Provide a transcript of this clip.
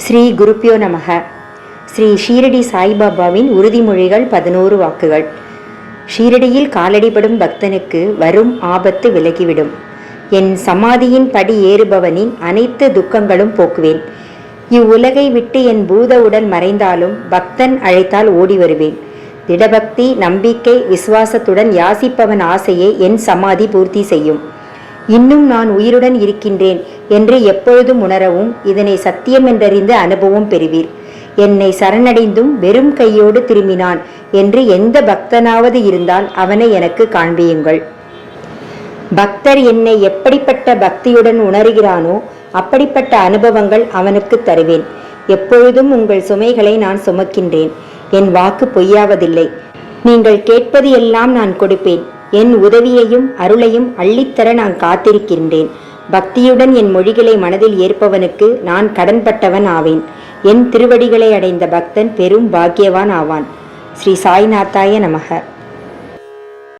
ஸ்ரீ குருப்பியோ நமக. ஸ்ரீ ஷீரடி சாய்பாபாவின் உறுதிமொழிகள் 11 வாக்குகள். ஷீரடியில் காலடிபடும் பக்தனுக்கு வரும் ஆபத்து விலகிவிடும். என் சமாதியின் படி ஏறுபவனின் அனைத்து துக்கங்களும் போக்குவேன். இவ்வுலகை விட்டு என் பூத உடல் மறைந்தாலும் பக்தன் அழைத்தால் ஓடி வருவேன். திடபக்தி, நம்பிக்கை, விசுவாசத்துடன் யாசிப்பவன் ஆசையை என் சமாதி பூர்த்தி செய்யும். இன்னும் நான் உயிருடன் இருக்கின்றேன் என்று எப்பொழுதும் உணரவும் இதனை சத்தியம் என்றறிந்து அனுபவம் பெறுவீர். என்னை சரணடைந்தும் வெறும் கையோடு திரும்பினான் என்று எந்த பக்தனாவது இருந்தால் அவனை எனக்கு காண்பியுங்கள். பக்தர் என்னை எப்படிப்பட்ட பக்தியுடன் உணர்கிறானோ அப்படிப்பட்ட அனுபவங்கள் அவனுக்கு தருவேன். எப்பொழுதும் உங்கள் சுமைகளை நான் சுமக்கின்றேன். என் வாக்கு பொய்யாவதில்லை. நீங்கள் கேட்பது எல்லாம் நான் கொடுப்பேன். என் உதவியையும் அருளையும் அள்ளித்தர நான் காத்திருக்கின்றேன். பக்தியுடன் என் மொழிகளை மனதில் ஏற்பவனுக்கு நான் கடன்பட்டவன் ஆவேன். என் திருவடிகளை அடைந்த பக்தன் பெரும் பாக்கியவான் ஆவான். ஸ்ரீ சாய்நாத்தாய நமக.